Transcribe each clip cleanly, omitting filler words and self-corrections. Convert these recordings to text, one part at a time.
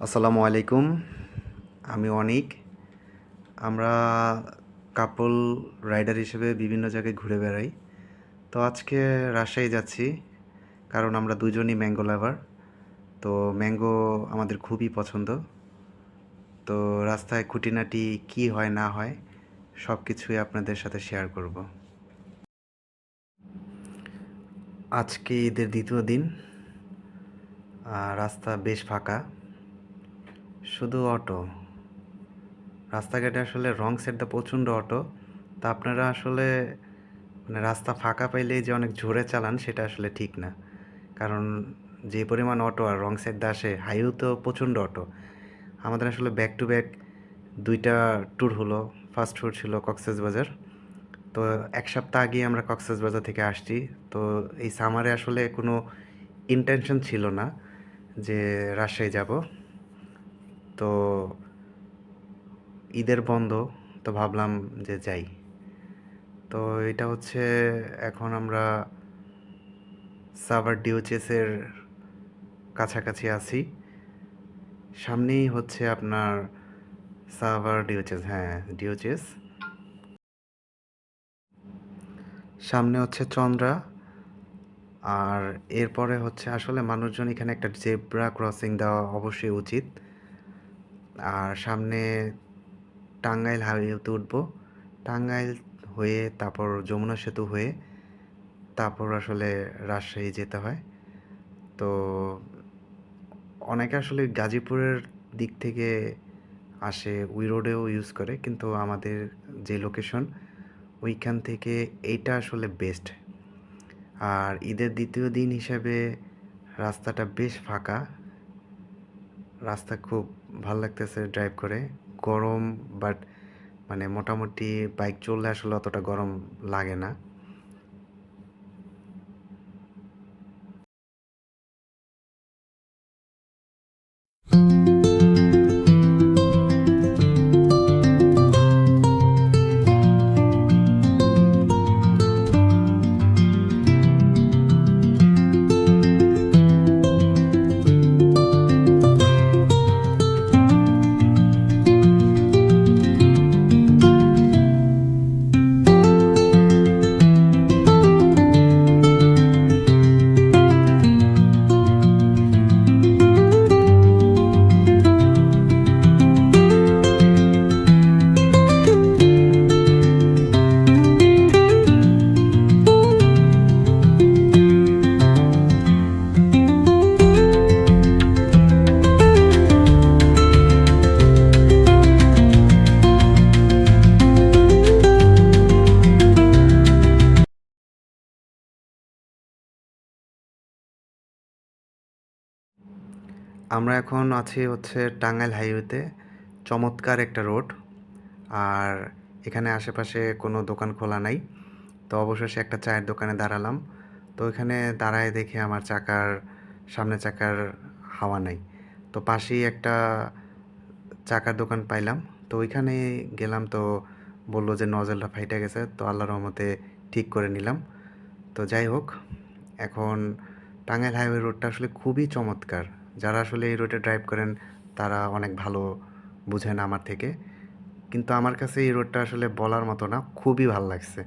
আসসালামু আলাইকুম। আমি অনিক। আমরা কাপল রাইডার হিসেবে বিভিন্ন জায়গায় ঘুরে বেড়াই। তো আজকে রাজশাহী যাচ্ছি, কারণ আমরা দুজনই ম্যাঙ্গো লাভার। তো ম্যাঙ্গো আমাদের খুবই পছন্দ। তো রাস্তায় খুঁটিনাটি কী হয় না হয় সব কিছুই আপনাদের সাথে শেয়ার করব। আজকে ঈদের দ্বিতীয় দিন। রাস্তা বেশ ফাঁকা, শুধু অটো। রাস্তাঘাটে আসলে রং সাইডটা প্রচণ্ড অটো। তা আপনারা আসলে রাস্তা ফাঁকা পাইলেই যে অনেক জোরে চালান সেটা আসলে ঠিক না। কারণ যে পরিমাণ অটো আর রং সাইড দিয়ে আসে, হাইওয়েতেও প্রচণ্ড অটো। আমাদের আসলে ব্যাক টু ব্যাক ২টা ট্যুর হলো। ফার্স্ট ট্যুর ছিল কক্সবাজার। তো ১ সপ্তাহ আগেই আমরা কক্সবাজার থেকে আসছি। তো এই সামারে আসলে কোনো ইনটেনশন ছিল না যে রাজশাহী যাব। তো ঈদের বন্ধ, তো ভাবলাম যে যাই। তো এটা হচ্ছে, এখন আমরা সাভার ডিওচেসের কাছাকাছি আছি। সামনেই হচ্ছে আপনার সাভার ডিওচেস, হ্যাঁ ডিওচেস। সামনে হচ্ছে চন্দ্রা। আর এরপরে হচ্ছে আসলে মানুষজন এখানে একটা জেব্রা ক্রসিং দেওয়া অবশ্যই উচিত। আর সামনে টাঙ্গাইল হাইওয়েতে উঠবো। টাঙ্গাইল হয়ে তারপর যমুনা সেতু হয়ে তারপর আসলে রাজশাহী যেতে হয়। তো অনেকে আসলে গাজীপুরের দিক থেকে আসে, ওই রোডেও ইউজ করে, কিন্তু আমাদের যে লোকেশন ওইখান থেকে এইটা আসলে বেস্ট। আর ঈদের দ্বিতীয় দিন হিসাবে রাস্তাটা বেশ ফাঁকা। রাস্তা খুব ভালো লাগতেছে ড্রাইভ করে। গরম, বাট মোটামুটি বাইক চললে আসলে অতটা গরম লাগে না। আমরা এখন আছি হচ্ছে টাঙ্গাইল হাইওয়েতে। চমৎকার একটা রোড। আর এখানে আশেপাশে কোনো দোকান খোলা নাই। তো অবশেষে একটা চায়ের দোকানে দাঁড়ালাম। তো এখানে দাঁড়ায় দেখে আমার সামনের চাকার হাওয়া নাই। তো পাশেই একটা চাকার দোকান পাইলাম। তো ওইখানে গেলাম, তো বললো যে নজলটা ফাইটা গেছে। তো আল্লাহর রহমতে ঠিক করে নিলাম। তো যাই হোক, এখন টাঙ্গাইল হাইওয়ে রোডটা আসলে খুবই চমৎকার। যারা আসলে এই রোডে ড্রাইভ করেন তারা অনেক ভালো বুঝেন আমার থেকে। কিন্তু আমার কাছে এই রোডটা আসলে বলার মতো না, খুবই ভালো লাগছে।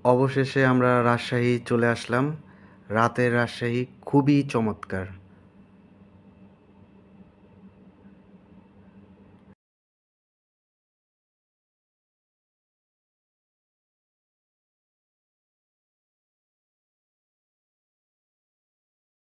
অবশেষে আমরা রাজশাহী চলে আসলাম। রাতের রাজশাহী খুবই চমৎকার।